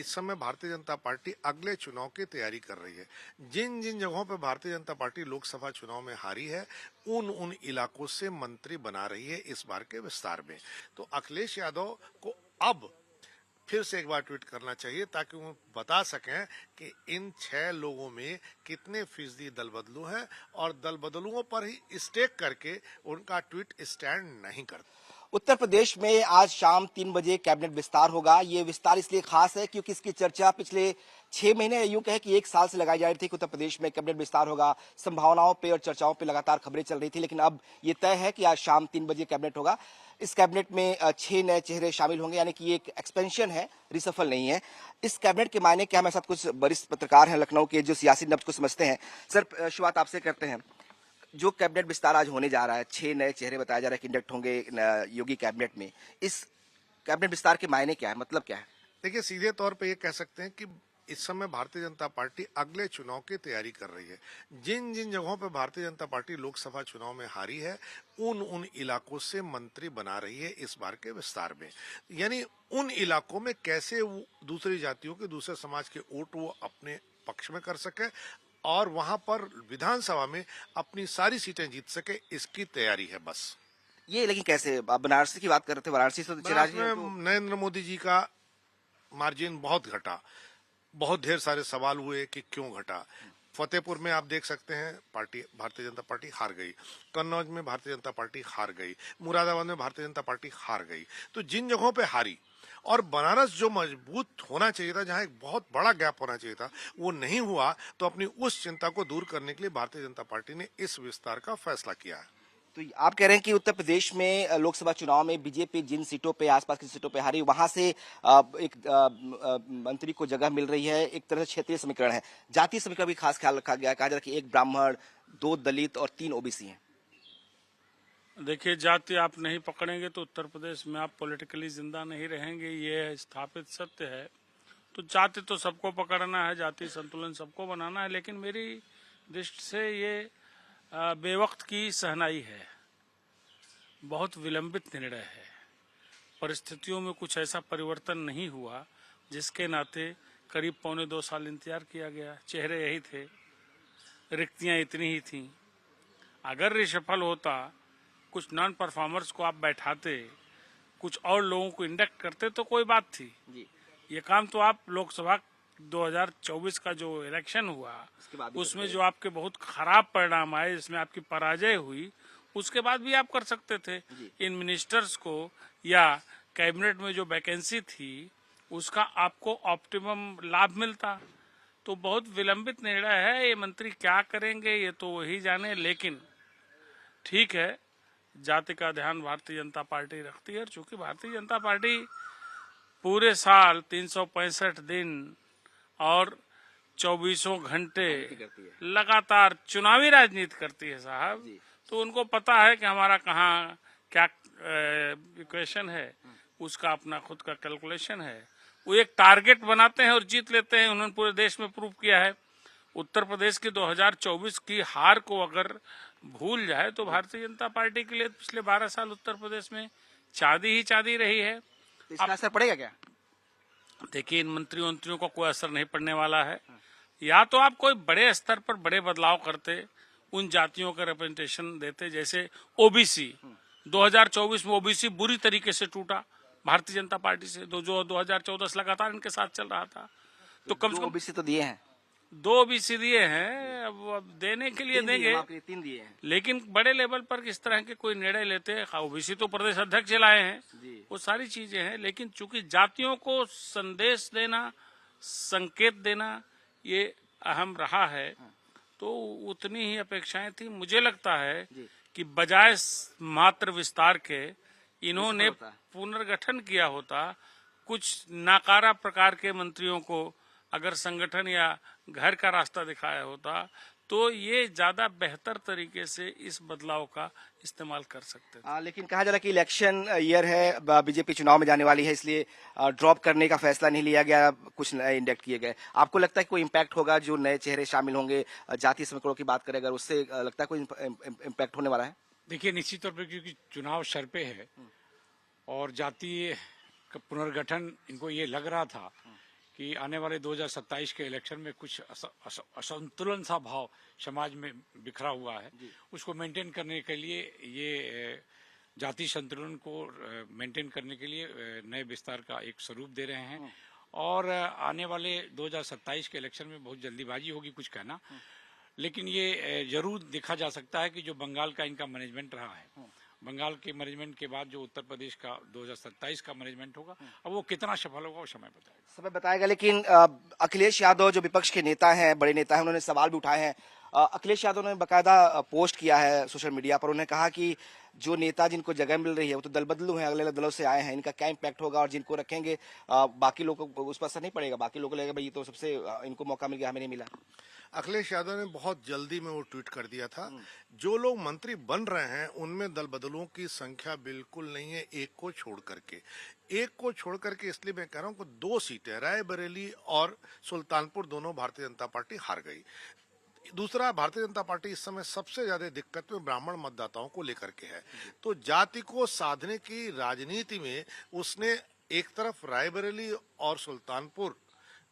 इस समय भारतीय जनता पार्टी अगले चुनाव की तैयारी कर रही है। जिन जिन जगहों पर भारतीय जनता पार्टी लोकसभा चुनाव में हारी है, उन इलाकों से मंत्री बना रही है इस बार के विस्तार में। तो अखिलेश यादव को अब फिर से एक बार ट्वीट करना चाहिए ताकि वो बता सकें कि इन 6 लोगों में कितने फीसदी दल बदलू हैं और दल बदलुओं पर ही स्टेक करके उनका ट्वीट स्टैंड नहीं करता। उत्तर प्रदेश में आज शाम 3 बजे कैबिनेट विस्तार होगा। ये विस्तार इसलिए खास है क्योंकि इसकी चर्चा पिछले 6 महीने, यूं कहे कि 1 साल से लगाई जा रही थी कि उत्तर प्रदेश में कैबिनेट विस्तार होगा। संभावनाओं पे और चर्चाओं पे लगातार खबरें चल रही थी, लेकिन अब ये तय है कि आज शाम 3 बजे कैबिनेट होगा। इस कैबिनेट में 6 नए चेहरे शामिल होंगे, यानी कि एक एक्सपेंशन है, रिसफल नहीं है। इस कैबिनेट के मायने क्या? हमारे साथ कुछ वरिष्ठ पत्रकार हैं लखनऊ के जो सियासी नब्ज को समझते हैं। सर, शुरुआत आपसे करते हैं। जो कैबिनेट विस्तार आज होने जा रहा है, 6 नए चेहरे बताया जा रहा है कि इंडक्ट होंगे योगी कैबिनेट में। इस कैबिनेट विस्तार के मायने क्या है, मतलब क्या है? देखिए, सीधे तौर पे ये कह सकते हैं कि इस समय भारतीय जनता पार्टी अगले चुनाव की तैयारी कर रही है। जिन जिन जगहों पर भारतीय जनता पार्टी लोकसभा चुनाव में हारी है, उन इलाकों से मंत्री बना रही है इस बार के विस्तार में। यानी उन इलाकों में कैसे वो दूसरी जातियों के, दूसरे समाज के वोट वो अपने पक्ष में कर सके और वहां पर विधानसभा में अपनी सारी सीटें जीत सके, इसकी तैयारी है बस। ये लेकिन कैसे? आप बनारस की बात कर रहे थे, वाराणसी से बनारस में नरेंद्र मोदी जी का मार्जिन बहुत घटा। बहुत ढेर सारे सवाल हुए कि क्यों घटा। फतेहपुर में आप देख सकते हैं भारतीय जनता पार्टी हार गई। कन्नौज में भारतीय जनता पार्टी हार गई। मुरादाबाद में भारतीय जनता पार्टी हार गई। तो जिन जगहों पे हारी और बनारस जो मजबूत होना चाहिए था, जहां एक बहुत बड़ा गैप होना चाहिए था, वो नहीं हुआ, तो अपनी उस चिंता को दूर करने के लिए भारतीय जनता पार्टी ने इस विस्तार का फैसला किया है। तो आप कह रहे हैं कि उत्तर प्रदेश में लोकसभा चुनाव में बीजेपी जिन सीटों पे, आसपास की सीटों पे हारी, वहां से एक मंत्री को जगह मिल रही है। एक तरह से क्षेत्रीय समीकरण है, जातीय समीकरण भी खास ख्याल रखा गया। कहा जा रहा है कि 1 ब्राह्मण, 2 दलित और 3 ओबीसी हैं। देखिए, जाति आप नहीं पकड़ेंगे तो उत्तर प्रदेश में आप पॉलिटिकली जिंदा नहीं रहेंगे, ये स्थापित सत्य है। तो जाति तो सबको पकड़ना है, जाति संतुलन सबको बनाना है, लेकिन मेरी दृष्टि से ये बेवक्त की सहनाई है, बहुत विलंबित निर्णय है। परिस्थितियों में कुछ ऐसा परिवर्तन नहीं हुआ जिसके नाते करीब 1.25 साल इंतजार किया गया। चेहरे यही थे, रिक्तियां इतनी ही थीं। अगर रिशफल होता, कुछ नॉन परफॉर्मर्स को आप बैठाते, कुछ और लोगों को इंडक्ट करते तो कोई बात थी जी। ये काम तो आप लोकसभा 2024 का जो इलेक्शन हुआ उसमें जो आपके बहुत खराब परिणाम आए, जिसमें आपकी पराजय हुई, उसके बाद भी आप कर सकते थे। इन मिनिस्टर्स को या कैबिनेट में जो वैकेंसी थी उसका आपको ऑप्टिमम लाभ मिलता। तो बहुत विलंबित निर्णय है। ये मंत्री क्या करेंगे ये तो वही जाने, लेकिन ठीक है, जाति का ध्यान भारतीय जनता पार्टी रखती है। चूंकि भारतीय जनता पार्टी पूरे साल 365 दिन और 24 घंटे लगातार चुनावी राजनीति करती है साहब, तो उनको पता है कि हमारा कहाँ क्या इक्वेशन है, उसका अपना खुद का कैलकुलेशन है। वो एक टारगेट बनाते हैं और जीत लेते हैं। उन्होंने पूरे देश में प्रूव किया है। उत्तर प्रदेश की 2024 की हार को अगर भूल जाए तो भारतीय जनता पार्टी के लिए पिछले 12 साल उत्तर प्रदेश में चांदी ही चांदी रही है। तो इसका असर पड़ेगा क्या? देखिए, इन मंत्रियों का कोई असर नहीं पड़ने वाला है। या तो आप कोई बड़े स्तर पर बड़े बदलाव करते, उन जातियों का रिप्रेजेंटेशन देते, जैसे ओबीसी 2024 में ओबीसी बुरी तरीके से टूटा भारतीय जनता पार्टी से, जो 2014 से लगातार इनके साथ चल रहा था। तो कम से कम ओबीसी तो दिए हैं, 2 ओबीसी दिए हैं, अब देने के लिए देंगे, 3 दिए हैं। लेकिन बड़े लेवल पर किस तरह के कोई निर्णय लेते हैं, ओबीसी तो प्रदेश अध्यक्ष लाए हैं, वो सारी चीजें हैं। लेकिन चूंकि जातियों को संदेश देना, संकेत देना ये अहम रहा है, तो उतनी ही अपेक्षाएं थी। मुझे लगता है कि बजाय मात्र विस्तार के इन्होंने पुनर्गठन किया होता। कुछ नाकारा प्रकार के मंत्रियों को अगर संगठन या घर का रास्ता दिखाया होता तो ये ज्यादा बेहतर तरीके से इस बदलाव का इस्तेमाल कर सकते थे। लेकिन कहा जा रहा है कि इलेक्शन ईयर है, बीजेपी चुनाव में जाने वाली है, इसलिए ड्रॉप करने का फैसला नहीं लिया गया, कुछ नए इंडक्ट किए गए। आपको लगता है कि कोई इम्पैक्ट होगा? जो नए चेहरे शामिल होंगे, जातीय समीकरणों की बात करें अगर, उससे लगता है कोई इम्पैक्ट होने वाला है? देखिए, निश्चित तौर पर क्योंकि चुनाव सर पे है और जातीय पुनर्गठन, इनको ये लग रहा था कि आने वाले 2027 के इलेक्शन में कुछ असंतुलन सा भाव समाज में बिखरा हुआ है, उसको मेंटेन करने के लिए ये जाति संतुलन को मेंटेन करने के लिए नए विस्तार का एक स्वरूप दे रहे हैं। और आने वाले 2027 के इलेक्शन में बहुत जल्दीबाजी होगी कुछ कहना, लेकिन ये जरूर देखा जा सकता है कि जो बंगाल का इनका मैनेजमेंट रहा है, बंगाल के मैनेजमेंट के बाद जो उत्तर प्रदेश का 2027 का मैनेजमेंट होगा, अब वो कितना सफल होगा वो समय बताएगा। समय बताएगा। लेकिन अखिलेश यादव जो विपक्ष के नेता हैं, बड़े नेता हैं, उन्होंने सवाल भी उठाए हैं। अखिलेश यादव ने बाकायदा पोस्ट किया है सोशल मीडिया पर। उन्होंने कहा कि जो नेता जिनको जगह मिल रही है वो तो दल बदलू हैं, अलग अलग दलों से आए हैं, इनका क्या इम्पैक्ट होगा, और जिनको रखेंगे बाकी लोगों को उस पर असर नहीं पड़ेगा, बाकी लोगों को लगेगा भाई ये तो सबसे इनको मौका मिल गया, हमें नहीं मिला। अखिलेश यादव ने बहुत जल्दी में वो ट्वीट कर दिया था, जो लोग मंत्री बन रहे हैं उनमें दल बदलुओं की संख्या बिल्कुल नहीं है, एक को छोड़ करके। इसलिए मैं कह रहा हूं कि 2 सीटें रायबरेली और सुल्तानपुर दोनों भारतीय जनता पार्टी हार गई। दूसरा, भारतीय जनता पार्टी इस समय सबसे ज्यादा दिक्कत में ब्राह्मण मतदाताओं को लेकर के है। तो जाति को साधने की राजनीति में उसने एक तरफ रायबरेली और सुल्तानपुर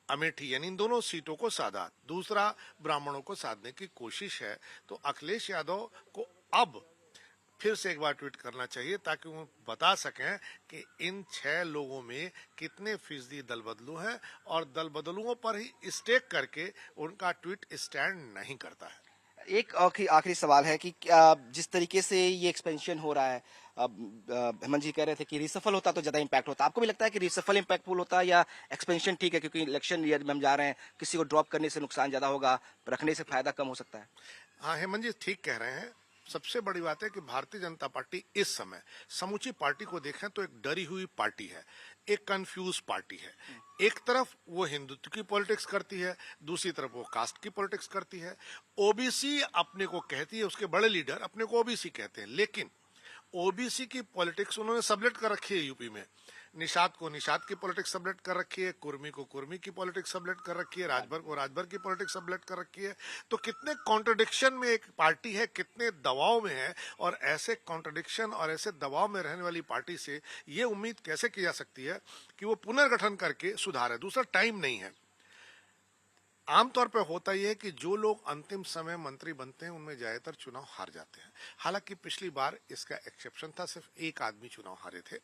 अमेठी यानी इन दोनों सीटों को साधा, दूसरा ब्राह्मणों को साधने की कोशिश है। तो अखिलेश यादव को अब फिर से एक बार ट्वीट करना चाहिए ताकि वो बता सकें कि इन 6 लोगों में कितने फीसदी दल बदलू हैं, और दल बदलुओं पर ही स्टेक करके उनका ट्वीट स्टैंड नहीं करता है। एक आखिरी सवाल है कि जिस तरीके से ये एक्सपेंशन हो रहा है, हेमंत जी कह रहे थे कि रिसफल होता तो ज्यादा इम्पैक्ट होता, आपको भी लगता है कि रिसफल इम्पैक्टफुल होता या एक्सपेंशन ठीक है, क्योंकि इलेक्शन ईयर में हम जा रहे हैं, किसी को ड्रॉप करने से नुकसान ज्यादा होगा, रखने से फायदा कम हो सकता है? हाँ, हेमंत जी ठीक कह रहे हैं। सबसे बड़ी बात है कि भारतीय जनता पार्टी इस समय समूची पार्टी को देखें तो एक डरी हुई पार्टी है, एक कंफ्यूज पार्टी है। एक तरफ वो हिंदुत्व की पॉलिटिक्स करती है, दूसरी तरफ वो कास्ट की पॉलिटिक्स करती है। ओबीसी अपने को कहती है, उसके बड़े लीडर अपने को ओबीसी कहते हैं, लेकिन ओबीसी की पॉलिटिक्स उन्होंने सबलेट कर रखी है यूपी में। निषाद को निषाद की पॉलिटिक्स सबलेट कर रखी है, कुर्मी को कुर्मी की पॉलिटिक्स सबलेट कर रखी है, राजभर को राजभर की पॉलिटिक्स सबलेट कर रखी है। तो कितने कॉन्ट्रडिक्शन में एक पार्टी है, कितने दबाव में है, और ऐसे कॉन्ट्रडिक्शन और ऐसे दबाव में रहने वाली पार्टी से ये उम्मीद कैसे की जा सकती है कि वो पुनर्गठन करके सुधारे। दूसरा, टाइम नहीं है। आमतौर पर होता यह है कि जो लोग अंतिम समय मंत्री बनते हैं उनमें ज्यादातर चुनाव हार जाते हैं। हालांकि पिछली बार इसका एक्सेप्शन था, सिर्फ एक आदमी चुनाव हारे थे।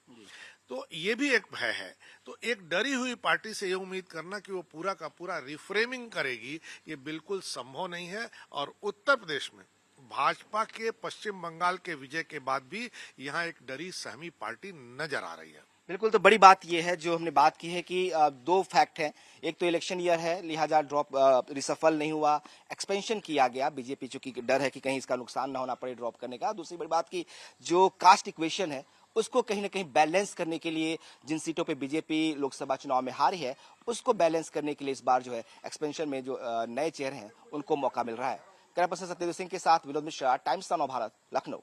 तो ये भी एक भय है। तो एक डरी हुई पार्टी से ये उम्मीद करना कि वो पूरा का पूरा रिफ्रेमिंग करेगी, ये बिल्कुल संभव नहीं है। और उत्तर प्रदेश में भाजपा के पश्चिम बंगाल के विजय के बाद भी यहाँ एक डरी सहमी पार्टी नजर आ रही है। बिल्कुल। तो बड़ी बात यह है जो हमने बात की है कि 2 फैक्ट हैं। एक तो इलेक्शन ईयर है, लिहाजा ड्रॉप रिसफल नहीं हुआ, एक्सपेंशन किया गया, बीजेपी चूंकि डर है कि कहीं इसका नुकसान ना होना पड़े ड्रॉप करने का। दूसरी बड़ी बात की जो कास्ट इक्वेशन है उसको कहीं ना कहीं बैलेंस करने के लिए, जिन सीटों पे बीजेपी लोकसभा चुनाव में हारी है उसको बैलेंस करने के लिए इस बार जो है एक्सपेंशन में जो नए चेहरे हैं उनको मौका मिल रहा है। कैमरा पर्सन सत्यदेव सिंह के साथ विनोद मिश्रा, टाइम्स ऑफ नव भारत, लखनऊ।